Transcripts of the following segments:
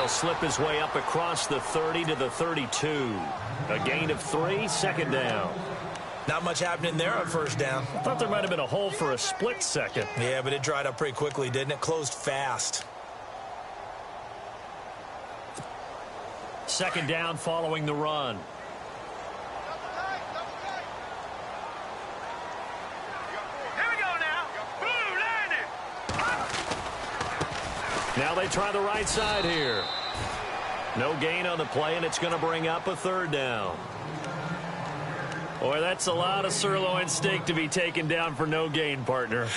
He'll slip his way up across the 30 to the 32. A gain of 3, second down. Not much happening there on first down. I thought there might have been a hole for a split second. Yeah, but it dried up pretty quickly, didn't it? Closed fast. Second down following the run. Now they try the right side here. No gain on the play, and it's going to bring up a third down. Boy, that's a lot of sirloin steak to be taken down for no gain, partner.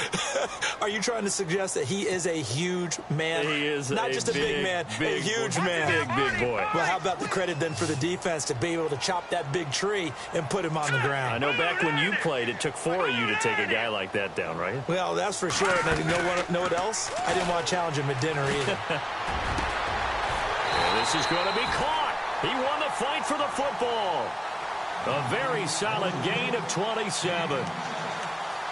Are you trying to suggest that he is a huge man? He is not just a big man, a huge man. Big boy. Well, how about the credit then for the defense to be able to chop that big tree and put him on the ground? I know back when you played, it took 4 of you to take a guy like that down, right? Well, that's for sure. And you know what else? I didn't want to challenge him at dinner either. This is going to be caught. He won the fight for the football. A very solid gain of 27.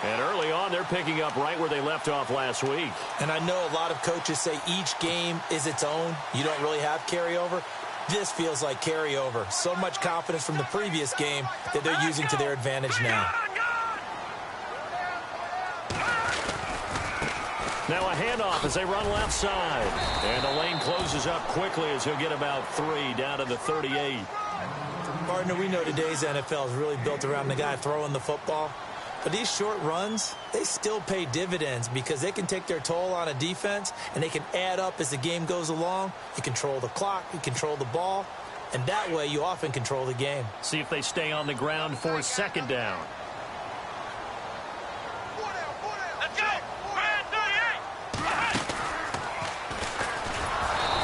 And early on, they're picking up right where they left off last week. And I know a lot of coaches say each game is its own. You don't really have carryover. This feels like carryover. So much confidence from the previous game that they're using to their advantage now. Now a handoff as they run left side. And the lane closes up quickly as he'll get about 3 down to the 38. Partner, we know today's NFL is really built around the guy throwing the football. But these short runs, they still pay dividends because they can take their toll on a defense and they can add up as the game goes along. You control the clock, you control the ball, and that way you often control the game. See if they stay on the ground for second down. Let's go!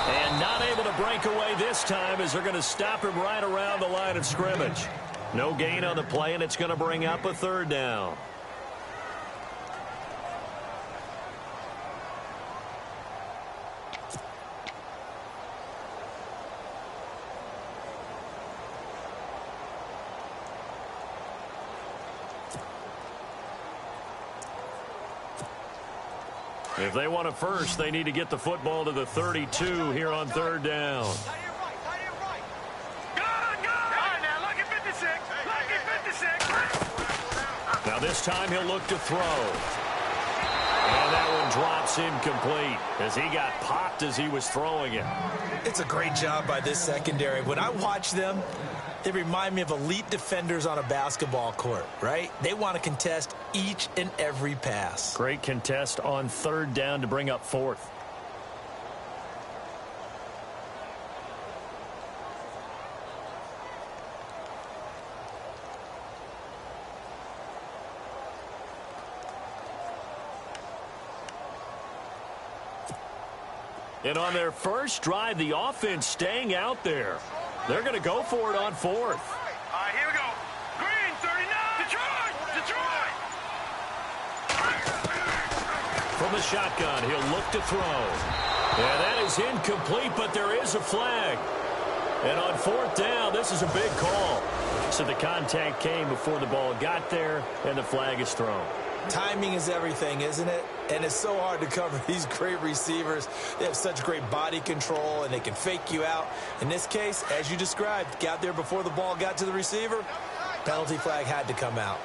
And not able to break away this time as they're going to stop him right around the line of scrimmage. No gain on the play, and it's going to bring up a third down. If they want a first, they need to get the football to the 32 here on third down. Now this time he'll look to throw. And that one drops incomplete as he got popped as he was throwing it. It's a great job by this secondary. When I watch them, they remind me of elite defenders on a basketball court, right? They want to contest each and every pass. Great contest on third down to bring up fourth. And on their first drive, the offense staying out there. They're going to go for it on fourth. All right, here we go. Green, 39. Detroit! From the shotgun, he'll look to throw. Yeah, that is incomplete, but there is a flag. And on fourth down, this is a big call. So the contact came before the ball got there, and the flag is thrown. Timing is everything, isn't it? And it's so hard to cover these great receivers. They have such great body control, and they can fake you out. In this case, as you described, got there before the ball got to the receiver. Penalty flag had to come out.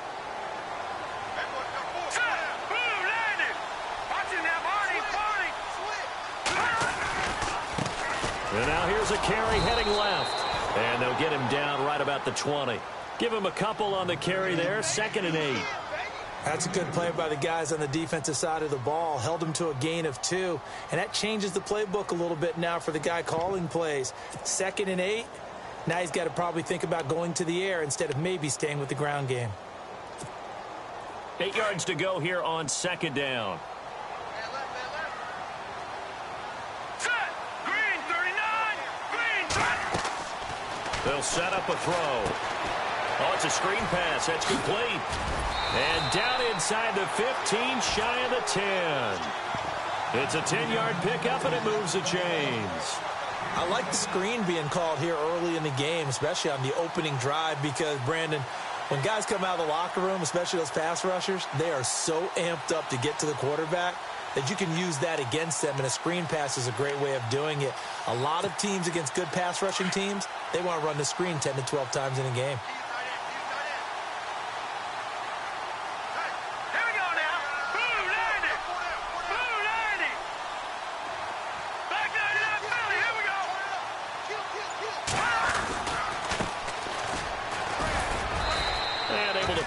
And now here's a carry heading left. And they'll get him down right about the 20. Give him a couple on the carry there, 2nd and 8. That's a good play by the guys on the defensive side of the ball. Held him to a gain of 2. And that changes the playbook a little bit now for the guy calling plays. 2nd and 8. Now he's got to probably think about going to the air instead of maybe staying with the ground game. 8 yards to go here on 2nd down. Set! Green, 39! Green! They'll set up a throw. Oh, it's a screen pass. That's complete. And down inside the 15, shy of the 10. It's a 10-yard pickup, and it moves the chains. I like the screen being called here early in the game, especially on the opening drive, because, Brandon, when guys come out of the locker room, especially those pass rushers, they are so amped up to get to the quarterback. that you can use that against them, and a screen pass is a great way of doing it. A lot of teams against good pass rushing teams, they want to run the screen 10 to 12 times in a game.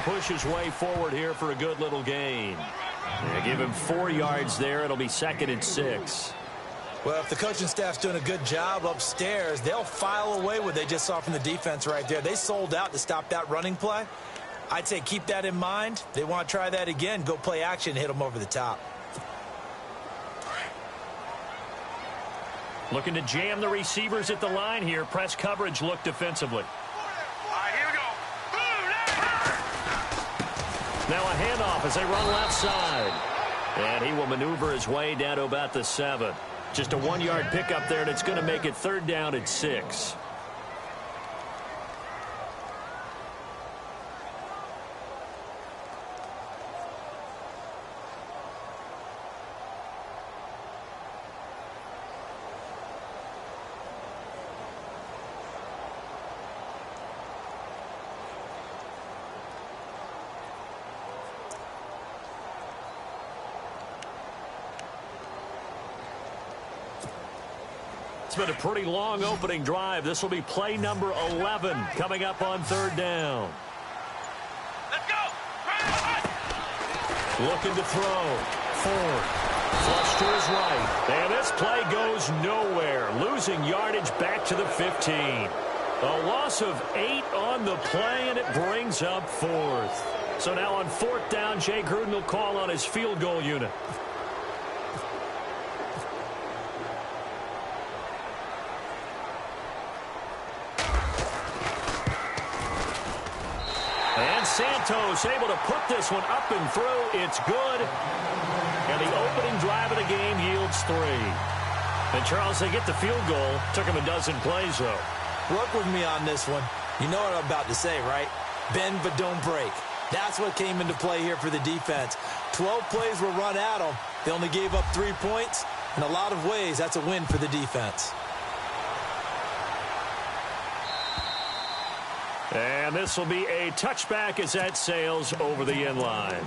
Push his way forward here for a good little gain. They give him 4 yards there. It'll be 2nd and 6. Well, if the coaching staff's doing a good job upstairs, they'll file away what they just saw from the defense right there. They sold out to stop that running play. I'd say keep that in mind. They want to try that again. Go play action, hit them over the top. Looking to jam the receivers at the line here. Press coverage look defensively. Now a handoff as they run left side. And he will maneuver his way down to about the 7. Just a 1-yard pickup there, and it's going to make it 3rd down and 6. It's been a pretty long opening drive. This will be play number 11 coming up on 3rd down. Let's go! Looking to throw. Ford. Flush to his right. And this play goes nowhere. Losing yardage back to the 15. A loss of 8 on the play, and it brings up 4th. So now on 4th down, Jay Gruden will call on his field goal unit. Santos able to put this one up and through. It's good. And the opening drive of the game yields 3. And, Charles, they get the field goal. Took him a dozen plays, though. Work with me on this one. You know what I'm about to say, right? Bend but don't break. That's what came into play here for the defense. 12 plays were run at them. They only gave up 3 points. In a lot of ways, that's a win for the defense. And this will be a touchback as that sails over the end line.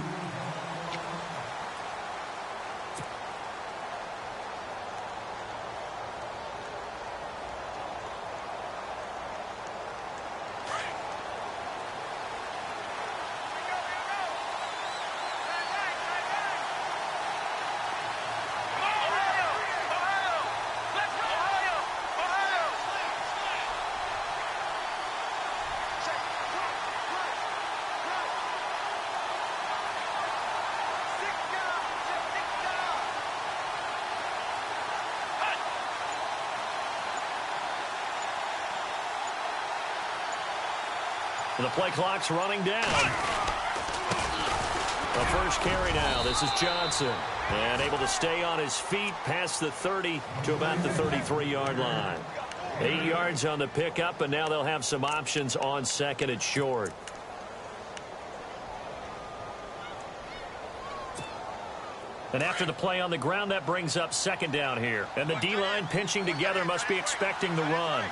The play clock's running down. The first carry now. This is Johnson. And able to stay on his feet past the 30 to about the 33-yard line. 8 yards on the pickup, and now they'll have some options on 2nd and short. And after the play on the ground, that brings up 2nd down here. And the D-line pinching together must be expecting the run.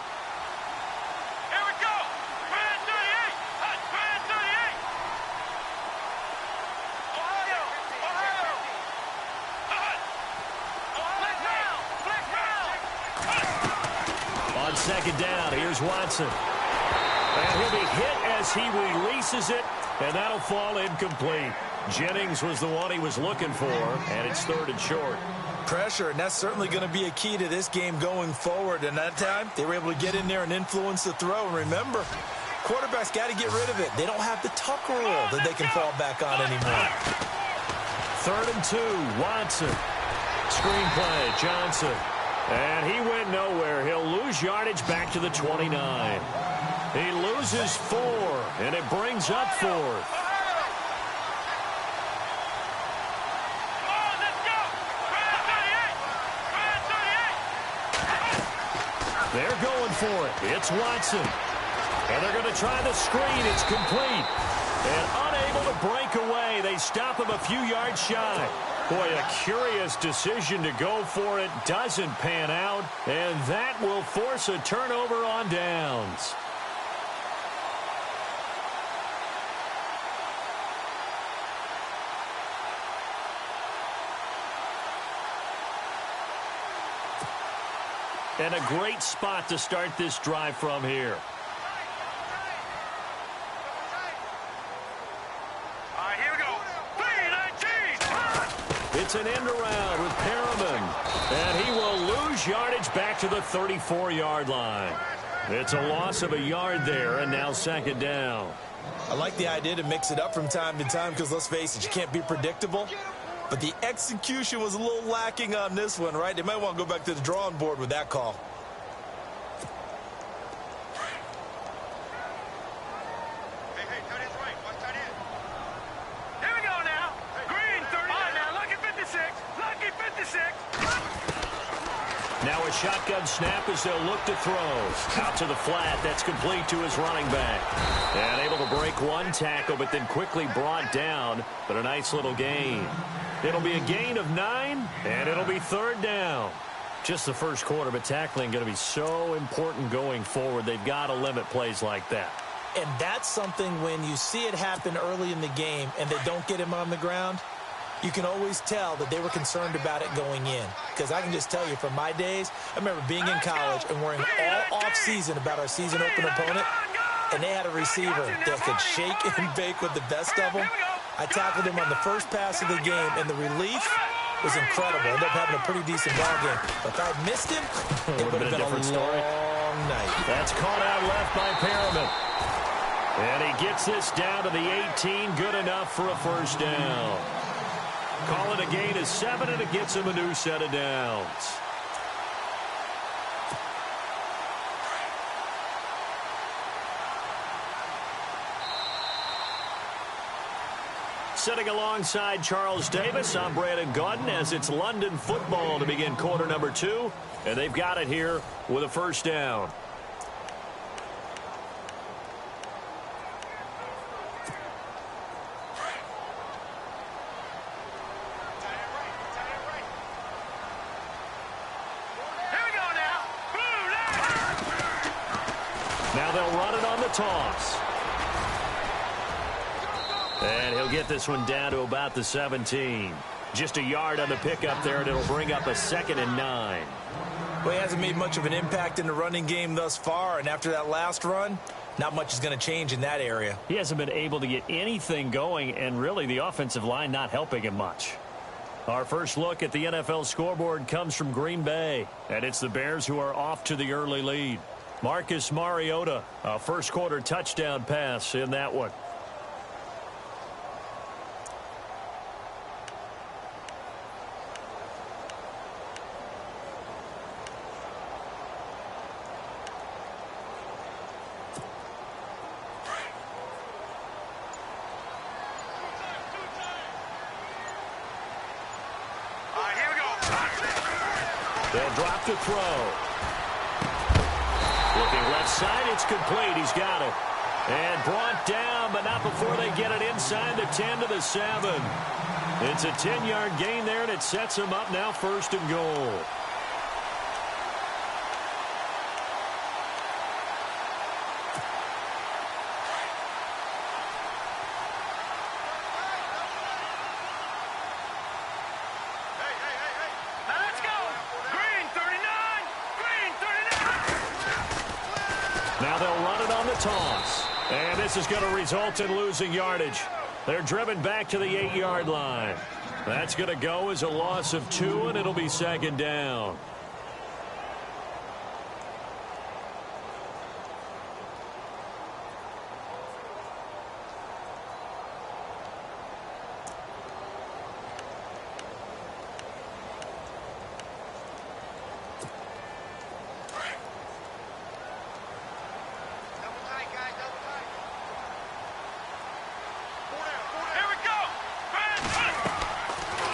On 2nd down, here's Watson. And he'll be hit as he releases it, and that'll fall incomplete. Jennings was the one he was looking for, and it's 3rd and short. Pressure, and that's certainly going to be a key to this game going forward. And that time, they were able to get in there and influence the throw. And remember, quarterbacks got to get rid of it. They don't have the tuck rule that they can fall back on anymore. 3rd and 2, Watson. Screenplay, Johnson. And he went nowhere. He'll lose yardage back to the 29. He loses 4, and it brings up 4th. They're going for it. It's Watson. And they're going to try the screen. It's complete. And unable to break away. They stop him a few yards shy. Boy, a curious decision to go for it. Doesn't pan out. And that will force a turnover on downs. And a great spot to start this drive from here. All right, here we go. 3-19. It's an end around with Perriman. And he will lose yardage back to the 34-yard line. It's a loss of a yard there, and now second down. I like the idea to mix it up from time to time because, let's face it, you can't be predictable. But the execution was a little lacking on this one, right? They might want to go back to the drawing board with that call. Hey, tight end's right. Watch tight end. Here we go now. Green, 30. All right, now, lucky 56. Lucky 56. Now a shotgun snap as they'll look to throw. Out to the flat. That's complete to his running back. And able to break one tackle, but then quickly brought down. But a nice little gain. It'll be a gain of 9, and it'll be third down. Just the first quarter, but tackling going to be so important going forward. They've got to limit plays like that. And that's something when you see it happen early in the game and they don't get him on the ground, you can always tell that they were concerned about it going in. Because I can just tell you from my days, I remember being in college and worrying all off-season about our season open opponent, and they had a receiver that could shake and bake with the best of them. I tackled him on the first pass of the game, and the relief was incredible. Ended up having a pretty decent ball game. But if I'd missed him, it would have been a different story. long night. That's caught out left by Perriman. And he gets this down to the 18. Good enough for a first down. Call it a gain of 7, and it gets him a new set of downs. Sitting alongside Charles Davis, I'm Brandon Gaudin as it's London football to begin quarter number 2. And they've got it here with a first down. Now they'll run it on the toss. And he'll get this one down to about the 17. Just a yard on the pickup there, and it'll bring up a 2nd and 9. Well, he hasn't made much of an impact in the running game thus far, and after that last run, not much is going to change in that area. He hasn't been able to get anything going, and really the offensive line not helping him much. Our first look at the NFL scoreboard comes from Green Bay, and it's the Bears who are off to the early lead. Marcus Mariota, a first quarter touchdown pass in that one. They'll drop to throw. Looking left side, it's complete. He's got it. And brought down, but not before they get it inside the 10 to the 7. It's a 10-yard gain there, and it sets him up now 1st and goal. Now they'll run it on the toss. And this is going to result in losing yardage. They're driven back to the 8-yard line. That's going to go as a loss of 2, and it'll be 2nd down.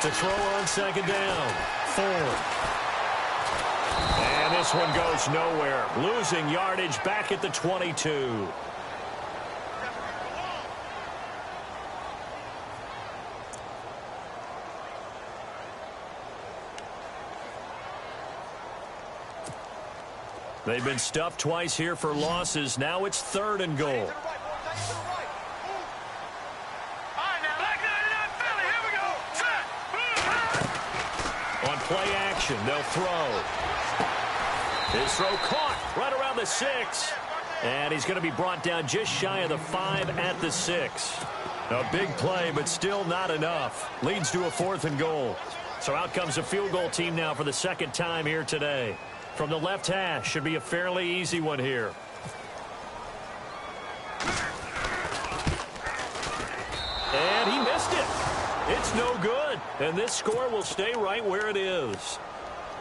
To throw on 2nd down. 4. And this one goes nowhere. Losing yardage back at the 22. They've been stuffed twice here for losses. Now it's 3rd and goal. On play action, they'll throw. His throw caught right around the 6. And he's going to be brought down just shy of the 5 at the 6. A big play, but still not enough. Leads to a 4th and goal. So out comes a field goal team now for the 2nd time here today. From the left hash, should be a fairly easy one here. And he missed it. It's no good. And this score will stay right where it is.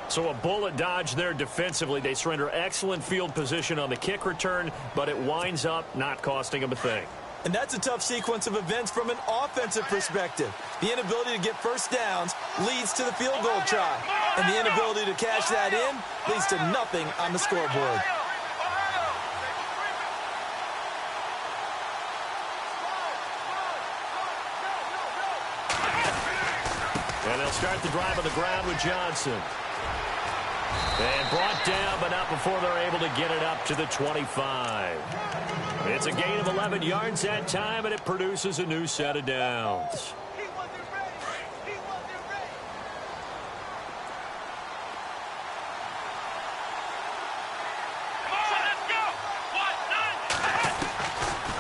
So a bullet dodge there defensively. They surrender excellent field position on the kick return, but it winds up not costing them a thing. And that's a tough sequence of events from an offensive perspective. The inability to get first downs leads to the field goal try. And the inability to cash that in leads to nothing on the scoreboard. And they'll start the drive on the ground with Johnson. And brought down, but not before they're able to get it up to the 25. It's a gain of 11 yards that time, and it produces a new set of downs.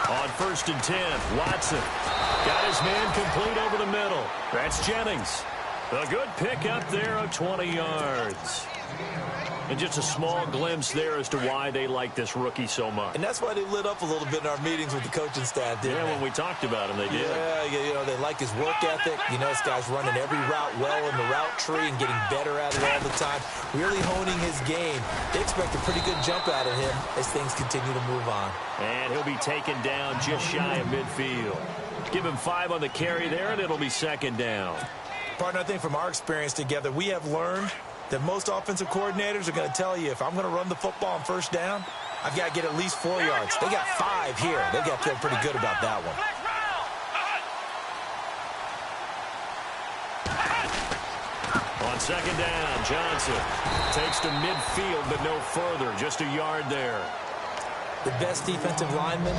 On 1st and 10, Watson got his man complete over the middle. That's Jennings. A good pickup there of 20 yards. And just a small glimpse there as to why they like this rookie so much. And that's why they lit up a little bit in our meetings with the coaching staff, didn't they? When we talked about him, they did. Yeah, you know, they like his work ethic. You know, this guy's running every route well in the route tree and getting better at it all the time, really honing his game. They expect a pretty good jump out of him as things continue to move on. And he'll be taken down just shy of midfield. Give him 5 on the carry there, and it'll be 2nd down. Partner, I think from our experience together, we have learned that most offensive coordinators are going to tell you, if I'm going to run the football on 1st down, I've got to get at least 4 yards. They got 5 here. They've got to feel pretty good about that one. On 2nd down, Johnson takes to midfield, but no further. Just a yard there. The best defensive linemen,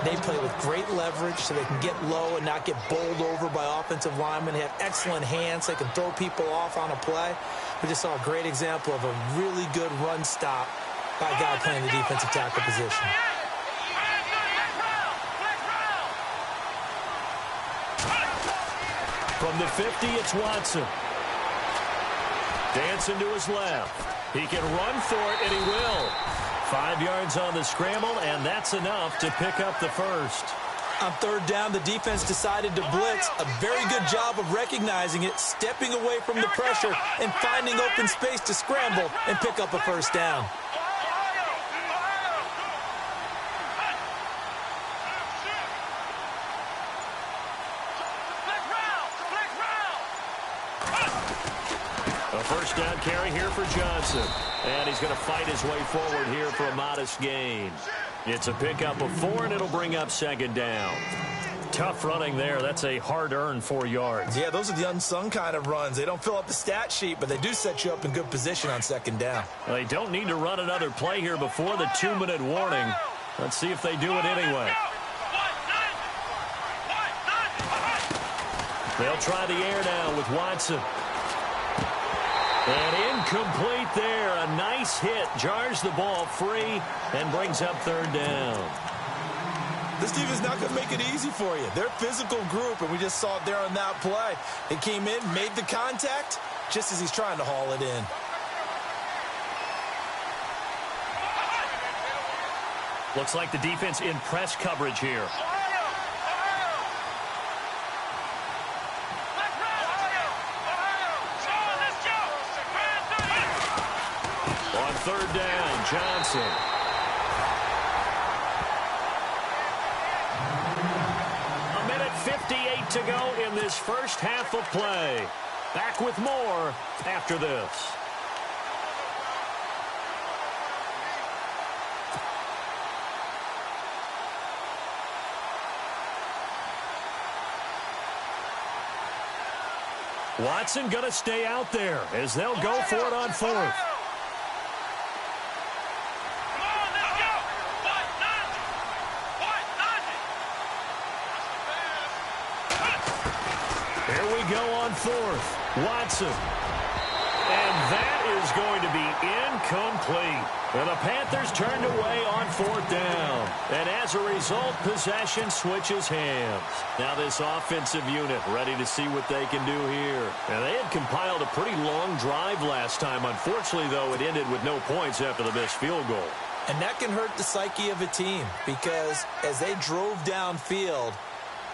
they play with great leverage so they can get low and not get bowled over by offensive linemen. They have excellent hands. They can throw people off on a play. We just saw a great example of a really good run stop by a guy playing the defensive tackle position. From the 50, it's Watson. Dancing to his left. He can run for it, and he will. 5 yards on the scramble, and that's enough to pick up the 1st. On 3rd down, the defense decided to blitz. A very good job of recognizing it, stepping away from the pressure, and finding open space to scramble and pick up a 1st down. A 1st down carry here for Johnson. And he's going to fight his way forward here for a modest gain. It's a pickup of 4, and it'll bring up 2nd down. Tough running there. That's a hard-earned 4 yards. Yeah, those are the unsung kind of runs. They don't fill up the stat sheet, but they do set you up in good position on 2nd down. They don't need to run another play here before the 2-minute warning. Let's see if they do it anyway. They'll try the air now with Watson. And incomplete there. A nice hit. Jars the ball free and brings up 3rd down. This team is not going to make it easy for you. They're a physical group, and we just saw it there on that play. They came in, made the contact, just as he's trying to haul it in. Looks like the defense in press coverage here. On 3rd down, Johnson. A minute 58 to go in this first half of play. Back with more after this. Watson going to stay out there as they'll go for it on 4th. we go on fourth. Watson. And that is going to be incomplete. And the Panthers turned away on fourth down. And as a result, possession switches hands. Now this offensive unit ready to see what they can do here. And they had compiled a pretty long drive last time. Unfortunately, though, it ended with no points after the missed field goal. And that can hurt the psyche of a team because as they drove downfield,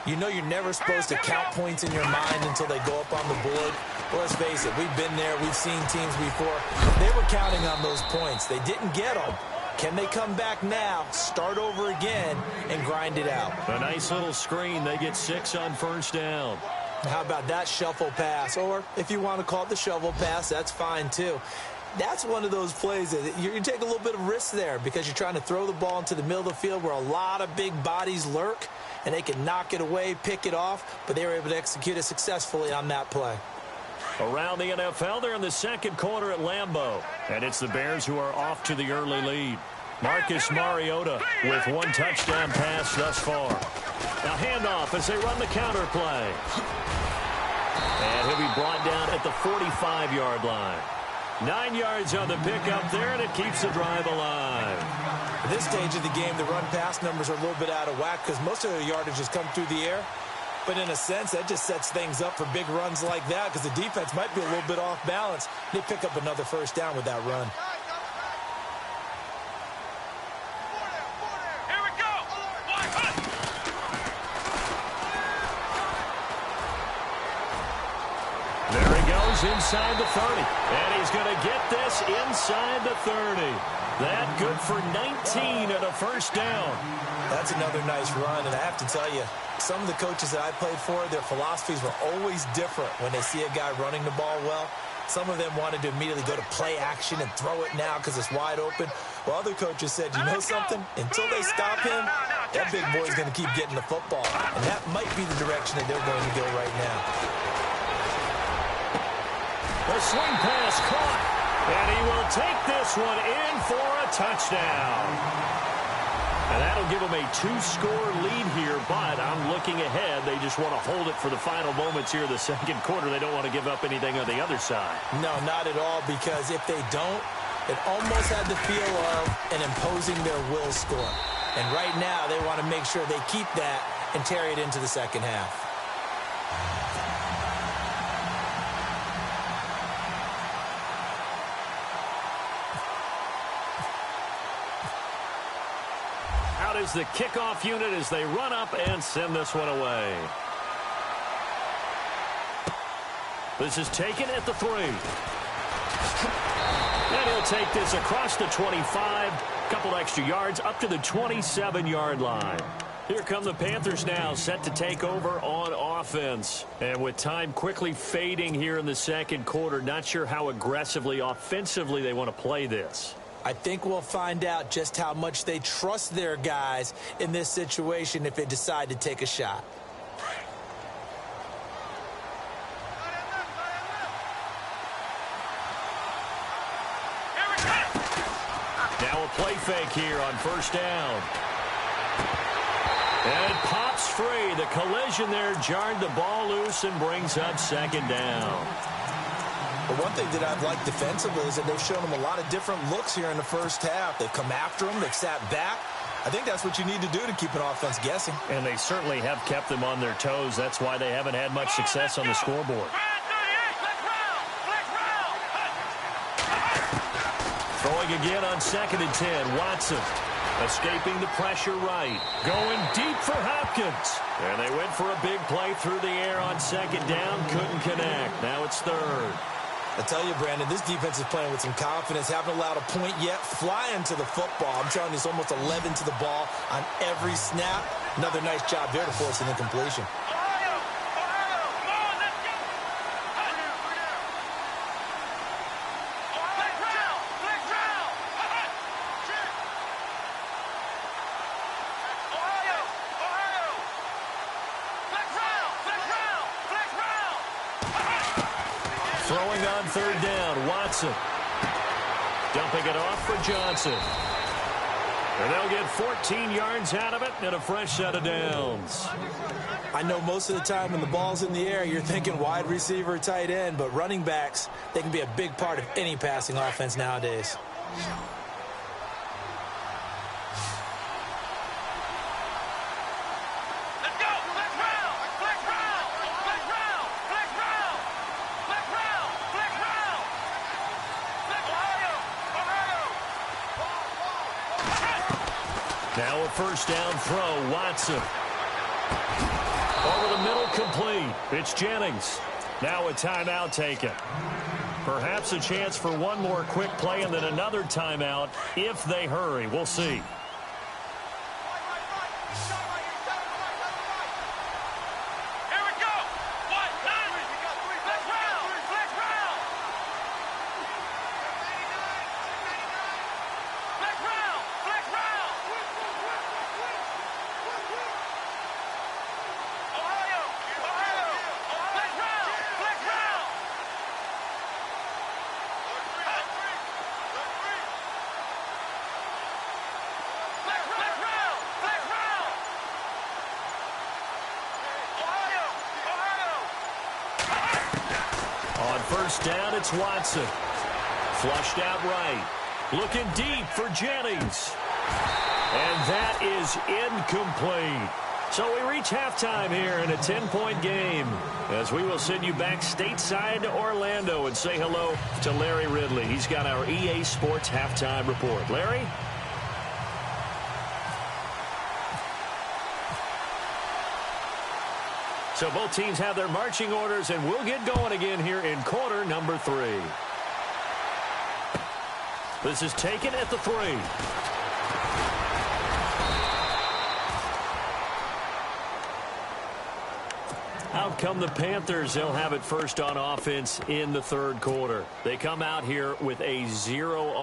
you know you're never supposed to count points in your mind until they go up on the board. Well, let's face it, we've been there. We've seen teams before. They were counting on those points. They didn't get them. Can they come back now, start over again, and grind it out? A nice little screen. They get 6 on first down. How about that shuffle pass? Or if you want to call it the shovel pass, that's fine too. That's one of those plays that you take a little bit of risk there because you're trying to throw the ball into the middle of the field where a lot of big bodies lurk, and they can knock it away, pick it off, but they were able to execute it successfully on that play. Around the NFL, they're in the second quarter at Lambeau. And it's the Bears who are off to the early lead. Marcus Mariota with 1 touchdown pass thus far. Now handoff as they run the counter play. And he'll be brought down at the 45-yard line. 9 yards on the pickup there, and it keeps the drive alive. At this stage of the game, the run-pass numbers are a little bit out of whack because most of the yardage has come through the air. But in a sense, that just sets things up for big runs like that because the defense might be a little bit off balance. They pick up another first down with that run. Here we go. There he goes inside the 30. And he's going to get this inside the 30. That good for 19 and a first down. That's another nice run, and I have to tell you, some of the coaches that I played for, their philosophies were always different when they see a guy running the ball well. Some of them wanted to immediately go to play action and throw it now because it's wide open. While other coaches said, you know something? Until they stop him, that big boy's going to keep getting the football. And that might be the direction that they're going to go right now. The swing pass caught. And he will take this one in for a touchdown. And that'll give them a 2-score lead here, but I'm looking ahead. They just want to hold it for the final moments here of the second quarter. They don't want to give up anything on the other side. No, not at all, because if they don't, it almost had the feel of an imposing their will score. And right now, they want to make sure they keep that and carry it into the second half. Out is the kickoff unit as they run up and send this one away. This is taken at the 3. And he'll take this across the 25. Couple extra yards up to the 27-yard line. Here come the Panthers now, set to take over on offense. And with time quickly fading here in the second quarter, not sure how aggressively, offensively they want to play this. I think we'll find out just how much they trust their guys in this situation if they decide to take a shot. Now a play fake here on first down. And it pops free. The collision there jarred the ball loose and brings up second down. But one thing that I've liked defensively is that they've shown them a lot of different looks here in the first half. They've come after them. They've sat back. I think that's what you need to do to keep an offense guessing. And they certainly have kept them on their toes. That's why they haven't had much success on the scoreboard. Throwing again on 2nd and 10. Watson escaping the pressure right. Going deep for Hopkins. And they went for a big play through the air on 2nd down. Couldn't connect. Now it's 3rd. I tell you, Brandon, this defense is playing with some confidence. Haven't allowed a point yet. Flying to the football. I'm telling you, it's almost 11 to the ball on every snap. Another nice job there to force an incompletion. Throwing on 3rd down, Watson. Dumping it off for Johnson. And they'll get 14 yards out of it and a fresh set of downs. I know most of the time when the ball's in the air, you're thinking wide receiver, tight end, but running backs, they can be a big part of any passing offense nowadays. Now a first down throw, Watson. Over the middle, complete. It's Jennings. Now a timeout taken. Perhaps a chance for one more quick play and then another timeout if they hurry. We'll see. On first down, it's Watson. Flushed out right. Looking deep for Jennings. And that is incomplete. So we reach halftime here in a 10-point game as we will send you back stateside to Orlando and say hello to Larry Ridley. He's got our EA Sports halftime report. Larry? So both teams have their marching orders, and we'll get going again here in quarter number 3. This is taken at the 3. Out come the Panthers. They'll have it first on offense in the third quarter. They come out here with a 0